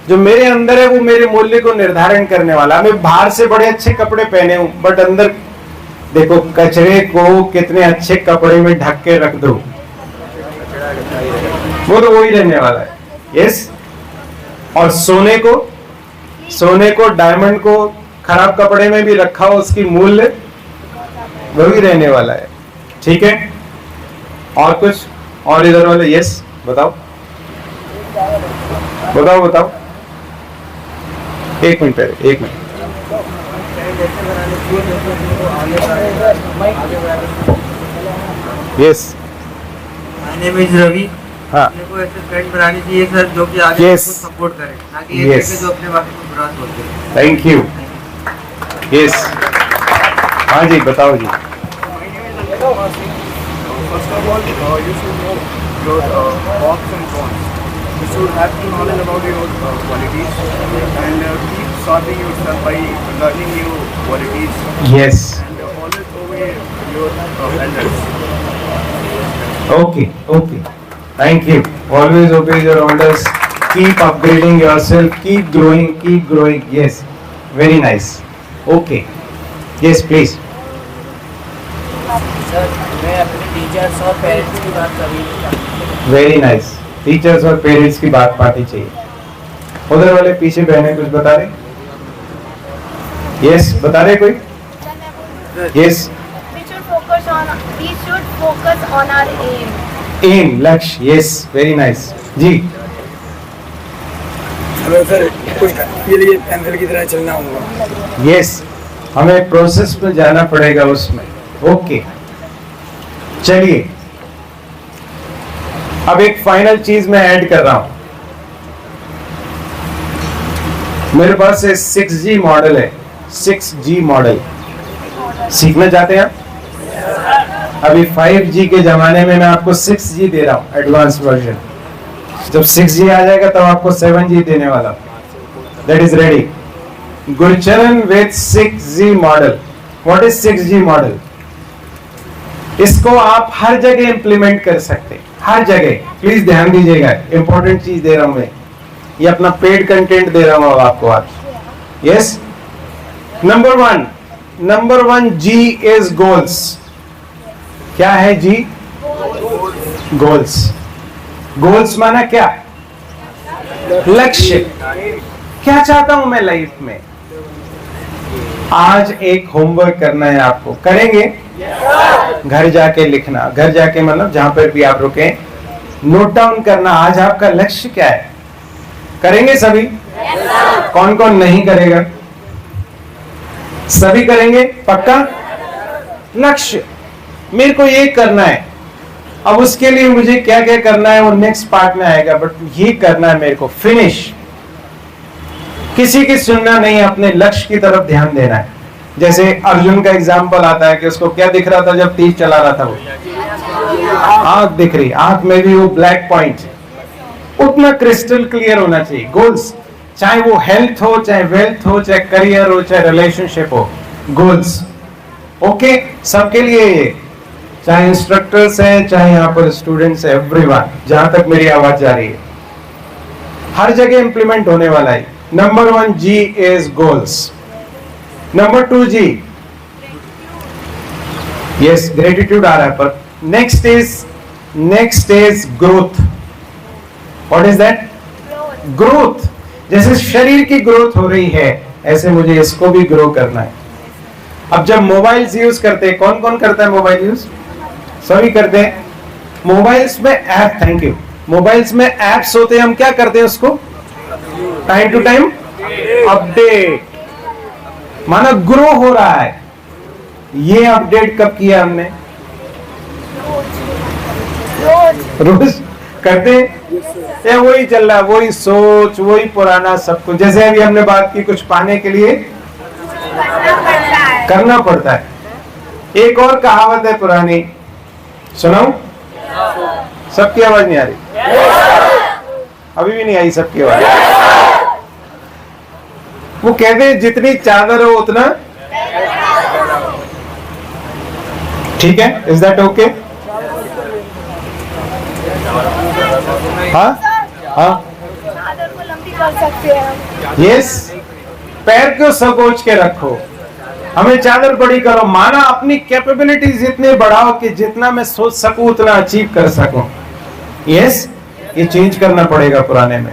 जो मेरे अंदर है वो मेरे मूल्य को निर्धारण करने वाला। मैं बाहर से बड़े अच्छे कपड़े पहने हूं, बट अंदर देखो कचरे को कितने अच्छे कपड़े में ढक के रख दो, वो तो वही रहने वाला है। यस, और सोने को डायमंड को खराब कपड़े में भी रखा हो, उसकी मूल्य वही रहने वाला है। ठीक है, और कुछ? और इधर वाले यस बताओ बताओ बताओ। एक मिनट पहले, एक minute. Yes, my name is Ravi. हाँ, अपने को ऐसे फ्रेंड बनानी चाहिए सर जो कि आगे Yes. कुछ सपोर्ट करे, ना कि ये Yes. देखे जो अपने बारे में बुरा सोचे। Thank you. यस, हाँ जी बताओ जी। First of all, you should know your pros and cons. You should have to knowledge about your qualities and keep sharpening yourself by learning new qualities yes, and always obey your elders. okay, okay, thank you. Always obey your orders, keep upgrading yourself, keep growing. Yes, very nice. Okay, yes please. Sir मैं अपने teachers और parents की बात कर रही हूँ। Very nice. Teachers और parents की बात पानी चाहिए। उधर वाले पीछे बहने कुछ बता रहे? यस, बता रहे कोई? Yes, we should focus on our aim. Aim, लक्ष्य। यस, वेरी नाइस जी। हेलो सर, कुछ के लिए पेंसिल की तरह चलना होगा। यस, हमें प्रोसेस में जाना पड़ेगा उसमें। ओके, चलिए अब एक फाइनल चीज मैं ऐड कर रहा हूं। मेरे पास 6G मॉडल है। 6G मॉडल सीखना चाहते हैं आप? अभी 5G के जमाने में मैं आपको 6G दे रहा हूं, एडवांस वर्जन। जब 6G आ जाएगा तब आपको 7G देने वाला। That is ready. Gurcharan with 6G model. What is 6G model? इसको आप हर जगह इंप्लीमेंट कर सकते हैं, हर जगह। प्लीज ध्यान दीजिएगा, इंपॉर्टेंट चीज दे रहा हूं मैं, ये अपना पेड कंटेंट दे रहा हूं आपको आज। Yes, number one G is goals. क्या है G? गोल्स। गोल्स माना क्या? लक्ष्य। क्या चाहता हूं मैं लाइफ में? आज एक होमवर्क करना है आपको, करेंगे? घर जाके लिखना, घर जाके मतलब जहां पर भी आप रुके, नोट डाउन करना आज आपका लक्ष्य क्या है। करेंगे सभी? कौन कौन नहीं करेगा? सभी करेंगे पक्का? लक्ष्य मेरे को ये करना है। अब उसके लिए मुझे क्या क्या करना है वो नेक्स्ट पार्ट में आएगा, बट ये करना है मेरे को। फिनिश। किसी की सुनना नहीं, अपने लक्ष्य की तरफ ध्यान देना है। जैसे अर्जुन का एग्जाम्पल आता है कि उसको क्या दिख रहा था जब तीर चला रहा था वो? आंख दिख रही, आंख में भी वो ब्लैक पॉइंट, उतना क्रिस्टल क्लियर होना चाहिए गोल्स, चाहे वो हेल्थ हो, चाहे वेल्थ हो, चाहे करियर हो, चाहे रिलेशनशिप हो, गोल्स ओके सबके लिए ये, चाहे इंस्ट्रक्टर्स हैं, चाहे यहाँ पर स्टूडेंट्स हैं, एवरीवन, जहां तक मेरी आवाज जा रही है, हर जगह इंप्लीमेंट होने वाला है। नंबर 1 जी इज गोल्स। नंबर 2 जी, यस ग्रेटिट्यूड आ रहा है, पर next is growth. What is that? Growth. जैसे शरीर की ग्रोथ हो रही है, ऐसे मुझे इसको भी ग्रो करना है। अब जब मोबाइल्स यूज करते हैं, कौन कौन करता है मोबाइल यूज? सभी करते हैं। मोबाइल्स में ऐप, थैंक यू, मोबाइल्स में ऐप्स होते हैं, हम क्या करते हैं उसको टाइम टू टाइम अपडेट, माना ग्रो हो रहा है। ये अपडेट कब किया हमने? रोज करते हैं, या वही चल रहा है, वही सोच, वही पुराना सब कुछ। जैसे अभी हमने बात की, कुछ पाने के लिए करना पड़ता है। एक और कहावत है पुरानी, सुनाऊं? सबकी आवाज नहीं आ रही, अभी भी नहीं आई सबकी आवाज। वो कहते हैं जितनी चादर हो उतना, ठीक है? Is that okay? हाँ हाँ, चादर को लंबी कर सकते हैं। यस, पैर को सकोच के रखो, हमें चादर बड़ी करो, माना अपनी कैपेबिलिटीज इतने बढ़ाओ कि जितना मैं सोच सकूं उतना अचीव कर सकूं। यस, ये चेंज करना पड़ेगा पुराने में।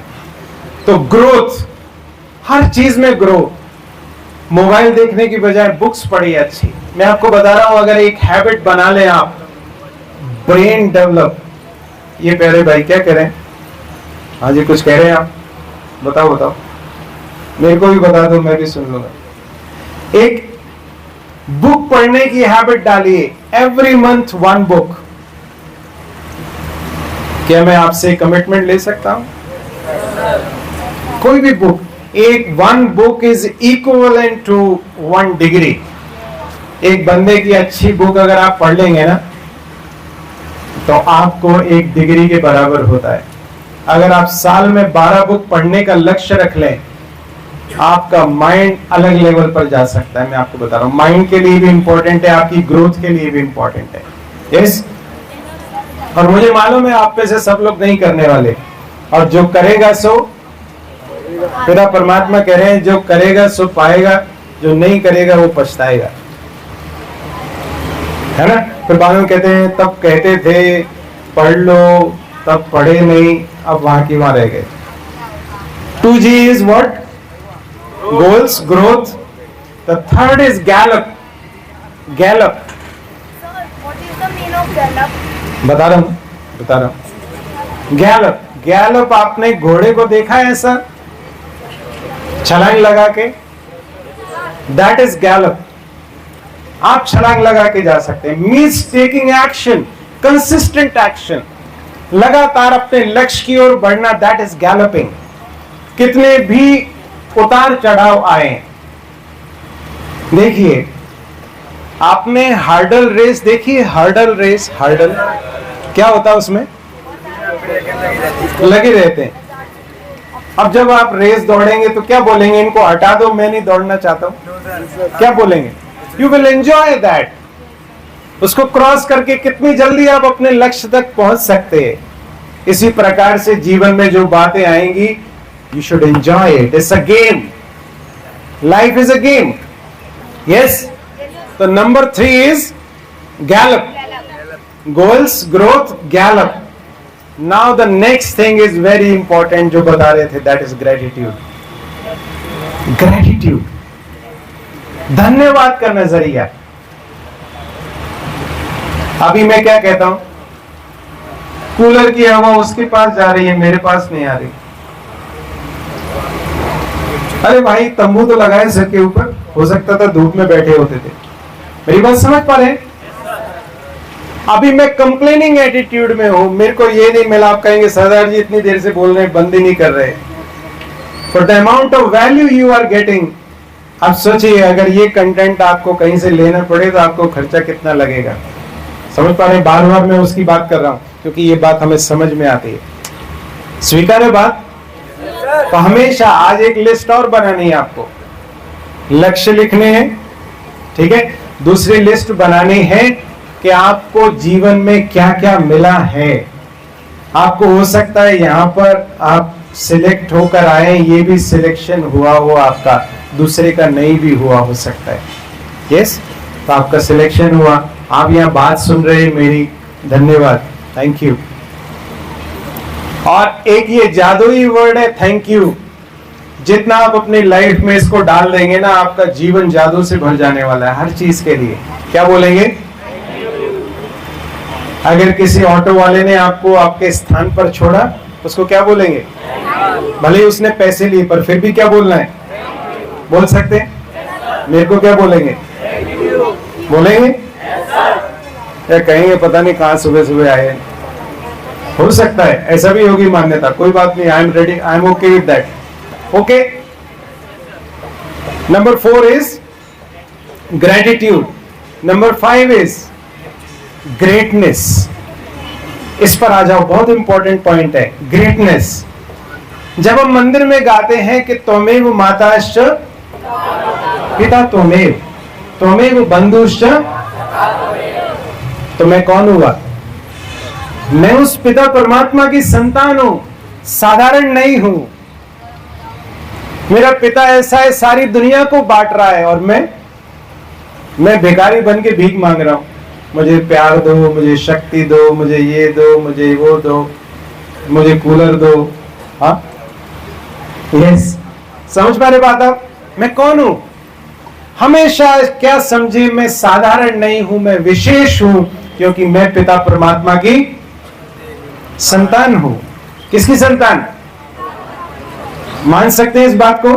तो ग्रोथ, हर चीज में ग्रो। मोबाइल देखने की बजाय बुक्स पढ़िए अच्छी। मैं आपको बता रहा हूं, अगर एक हैबिट बना ले आप, ब्रेन डेवलप। ये प्यारे भाई क्या कह रहे हैं? हाँ जी, कुछ कह रहे हैं आप? बताओ बताओ, मेरे को भी बता दो, मैं भी सुन लूंगा। एक बुक पढ़ने की हैबिट डालिए, एवरी मंथ 1 बुक। क्या मैं आपसे कमिटमेंट ले सकता हूं? कोई भी बुक, एक 1 book is equivalent to 1 degree. एक बंदे की अच्छी बुक अगर आप पढ़ लेंगे ना, तो आपको 1 डिग्री के बराबर होता है। अगर आप साल में 12 बुक पढ़ने का लक्ष्य रख लें, आपका माइंड अलग लेवल पर जा सकता है। मैं आपको बता रहा हूं, माइंड के लिए भी इंपॉर्टेंट है, आपकी ग्रोथ के लिए भी इंपॉर्टेंट है। यस, और मुझे मालूम है आप में से सब लोग नहीं करने वाले, और जो करेगा सो, मेरा परमात्मा कह रहे हैं, जो करेगा सो पाएगा, जो नहीं करेगा वो पछताएगा, है ना? फिर बाद में कहते हैं तब कहते थे पढ़ लो, तब पढ़े नहीं, अब वहां की वहां रह गए। 2G is what? Goals, growth. The third is gallop. Gallop. Sir, what is the meaning of gallop? बता रहा हूं। गैलप, गैलप आपने घोड़े को देखा है ऐसा छलांग लगा के? That is Gallup. आप छलांग लगा के जा सकते हैं। Means taking action, consistent action, लगातार अपने लक्ष्य की ओर बढ़ना, दैट इज गैलपिंग। कितने भी उतार चढ़ाव आए, देखिए आपने हार्डल रेस देखी है? हार्डल रेस, हार्डल क्या होता है? उसमें लगे रहते हैं। अब जब आप रेस दौड़ेंगे तो क्या बोलेंगे? इनको हटा दो, मैं नहीं दौड़ना चाहता हूं। क्या बोलेंगे? You will enjoy that. उसको क्रॉस करके कितनी जल्दी आप अपने लक्ष्य तक पहुंच सकते हैं। इसी प्रकार से जीवन में जो बातें आएंगी, you should enjoy it. It's a game, life is a game. Yes, तो number 3 is gallop. Goals, growth, gallop. Now the next thing is very important, जो बता रहे थे, दैट इज ग्रेटिट्यूड। ग्रेटिट्यूड, धन्यवाद का नजरिया। अभी मैं क्या कहता हूं, कूलर की हवा उसके पास जा रही है, मेरे पास नहीं आ रही। अरे भाई, तंबू तो लगाए सर के ऊपर, हो सकता था धूप में बैठे होते थे। मेरी बात समझ पा रहे हैं? अभी मैं कंप्लेनिंग एटीट्यूड में हूं, मेरे को ये नहीं मिला। आप कहेंगे सरदार जी इतनी देर से बोल रहे हैं, बंद ही नहीं कर रहे। For the amount of value you are getting, आप सोचिए अगर ये कंटेंट आपको कहीं से लेना पड़े तो आपको खर्चा कितना लगेगा। समझ पा रहे हैं? बार बार मैं उसकी बात कर रहा हूं क्योंकि ये बात हमें समझ में आती है। स्वीकार है बात? तो हमेशा आज एक लिस्ट और बनानी है आपको, लक्ष्य लिखने हैं, ठीक है। दूसरी लिस्ट बनानी है कि आपको जीवन में क्या क्या मिला है। आपको हो सकता है यहां पर आप सिलेक्ट होकर आए, ये भी सिलेक्शन हुआ हो आपका, दूसरे का नहीं भी हुआ हो सकता है। यस, तो आपका सिलेक्शन हुआ, आप यहां बात सुन रहे हैं मेरी, धन्यवाद, थैंक यू। और एक ये जादुई वर्ड है थैंक यू। जितना आप अपनी लाइफ में इसको डाल देंगे ना, आपका जीवन जादू से भर जाने वाला है हर चीज के लिए। क्या बोलेंगे? अगर किसी ऑटो वाले ने आपको आपके स्थान पर छोड़ा, उसको क्या बोलेंगे? भले ही उसने पैसे लिए, पर फिर भी क्या बोलना है? बोल सकते हैं? मेरे को क्या बोलेंगे? बोलेंगे या कहेंगे पता नहीं कहां सुबह सुबह आए? हो सकता है ऐसा भी होगी मान्यता, कोई बात नहीं, I am ready, I am okay with that. Okay, number 4 is gratitude, number 5 is greatness. इस पर आ जाओ, बहुत इंपॉर्टेंट पॉइंट है ग्रेटनेस। जब हम मंदिर में गाते हैं कि त्वमेव माताश्च पिता त्वमेव, त्वमेव बंधुश्च, तो मैं कौन हुआ? मैं उस पिता परमात्मा की संतान हूं, साधारण नहीं हूं। मेरा पिता ऐसा है, सारी दुनिया को बांट रहा है, और मैं भिखारी बन के भीख मांग रहा हूं। मुझे प्यार दो, मुझे शक्ति दो, मुझे ये दो, मुझे वो दो, मुझे कूलर दो। हाँ, यस, समझ पा रहे बात आप? मैं कौन हूं? हमेशा क्या समझे, मैं साधारण नहीं हूं, मैं विशेष हूं, क्योंकि मैं पिता परमात्मा की संतान हूं। किसकी संतान? मान सकते हैं इस बात को?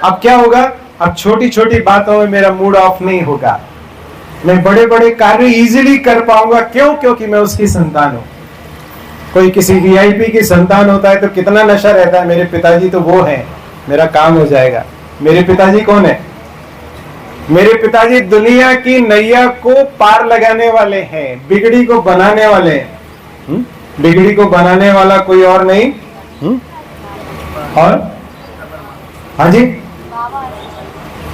अब क्या होगा? अब छोटी छोटी बातों में मेरा मूड ऑफ नहीं होगा, मैं बड़े बड़े कार्य इजीली कर पाऊंगा। क्यों? क्योंकि मैं उसकी संतान हूं। कोई किसी वीआईपी की संतान होता है तो कितना नशा रहता है, मेरे पिताजी तो वो हैं, मेरा काम हो जाएगा। मेरे पिताजी कौन है? मेरे पिताजी दुनिया की नैया को पार लगाने वाले हैं, बिगड़ी को बनाने वाले हैं। बिगड़ी को बनाने वाला कोई और नहीं। और हाँ जी,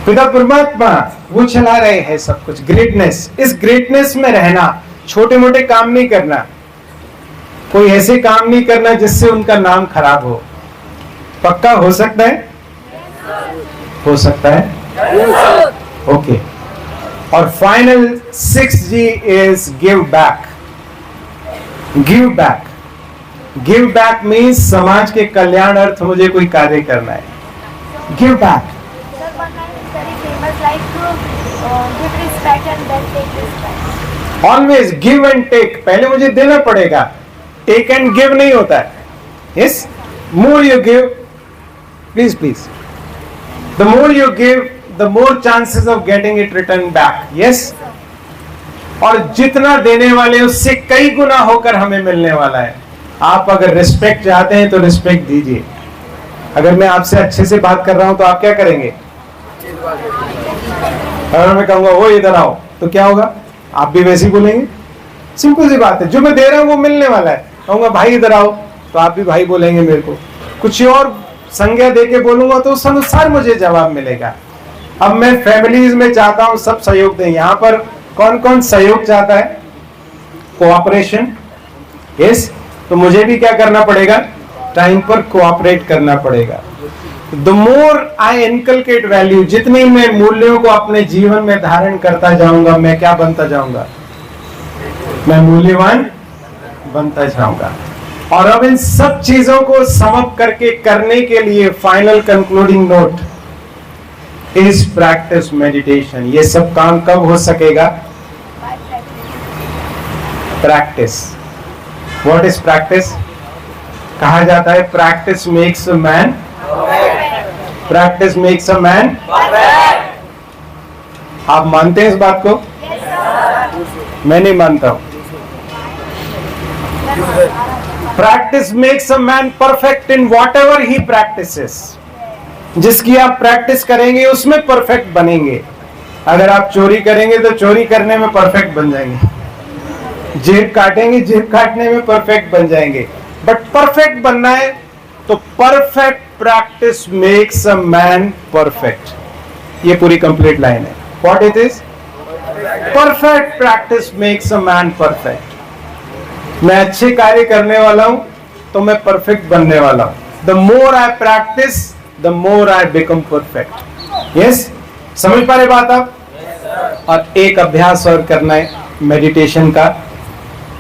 पिता परमात्मा, वो चला रहे हैं सब कुछ। ग्रेटनेस, इस ग्रेटनेस में रहना, छोटे मोटे काम नहीं करना, कोई ऐसे काम नहीं करना जिससे उनका नाम खराब हो। पक्का हो सकता है? हो सकता है, ओके। और final 6G is give back. Give back, give back means समाज के कल्याण अर्थ मुझे कोई कार्य करना है। Give back, always give and take. पहले मुझे देना पड़ेगा, टेक एंड गिव नहीं होता है। Yes, more you give, please please, the more you give the more chances of getting it return back. Yes, और जितना देने वाले उससे कई गुना होकर हमें मिलने वाला है। आप अगर रिस्पेक्ट चाहते हैं तो रिस्पेक्ट दीजिए। अगर मैं आपसे अच्छे से बात कर रहा हूं तो आप क्या करेंगे? अगर मैं कहूंगा वो इधर आओ, तो क्या होगा? आप भी वैसे ही बोलेंगे। सिंपल सी बात है, जो मैं दे रहा हूं वो मिलने वाला है। कहूंगा भाई इधर आओ, तो आप भी भाई बोलेंगे मेरे को। कुछ और संज्ञा दे के बोलूंगा तो उस अनुसार मुझे जवाब मिलेगा। अब मैं फैमिलीज में चाहता हूं सब सहयोग दें। यहां पर कौन कौन सहयोग चाहता है? कोऑपरेशन। यस, तो मुझे भी क्या करना पड़ेगा? टाइम पर कोऑपरेट करना पड़ेगा। The more I inculcate value, जितनी मैं मूल्यों को अपने जीवन में धारण करता जाऊंगा, मैं क्या बनता जाऊंगा? मैं मूल्यवान बनता जाऊंगा। और अब इन सब चीजों को समाप्त करके करने के लिए final concluding note is practice meditation. ये सब काम कब हो सकेगा? प्रैक्टिस। What is practice? कहा जाता है practice makes a man, practice makes a man. आप मानते हैं इस बात को? मैं नहीं मानता हूं। Practice makes a man perfect in what ever he practices. जिसकी आप प्रैक्टिस करेंगे उसमें परफेक्ट बनेंगे। अगर आप चोरी करेंगे तो चोरी करने में परफेक्ट बन जाएंगे। जेब काटेंगे, जेब काटने में परफेक्ट बन जाएंगे, बट परफेक्ट बनना है तो perfect practice makes a man perfect. ये पूरी कंप्लीट लाइन है। What it is? Perfect practice makes a man perfect. मैं अच्छे कार्य करने वाला हूं तो मैं परफेक्ट बनने वाला हूं। The more I practice the more I become perfect. Yes, समझ पा रहे बात आप? और एक अभ्यास और करना है मेडिटेशन का,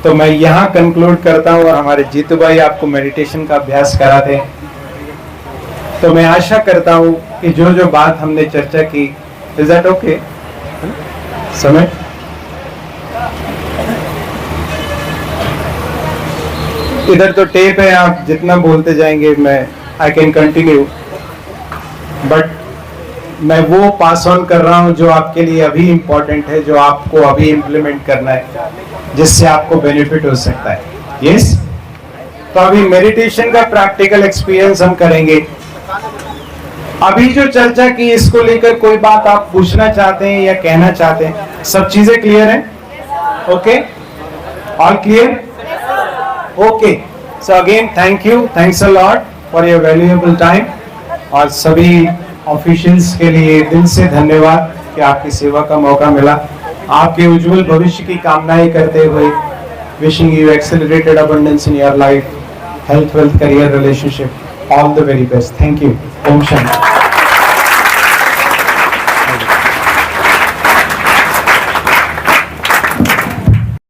तो मैं यहां कंक्लूड करता हूं और हमारे जीतू भाई आपको मेडिटेशन का अभ्यास कराते हैं। तो मैं आशा करता हूं कि जो जो बात हमने चर्चा की, इज दैट ओके? समय इधर तो टेप है, आप जितना बोलते जाएंगे मैं आई कैन कंटिन्यू, बट मैं वो पास ऑन कर रहा हूं जो आपके लिए अभी इंपॉर्टेंट है, जो आपको अभी इंप्लीमेंट करना है, जिससे आपको बेनिफिट हो सकता है। यस, तो अभी मेडिटेशन का प्रैक्टिकल एक्सपीरियंस हम करेंगे। अभी जो चर्चा की इसको लेकर कोई बात आप पूछना चाहते हैं या कहना चाहते हैं? सब चीजें क्लियर हैं? Okay, all clear? Okay, so again thank you, thanks a lot for your valuable time. और सभी ऑफिशियल्स के लिए दिल से धन्यवाद कि आपकी सेवा का मौका मिला। आपके उज्जवल भविष्य की कामनाएं करते हुए wishing you accelerated abundance in your life, health, wealth, career, relationship, all the very best. Thank you. ओम शांति।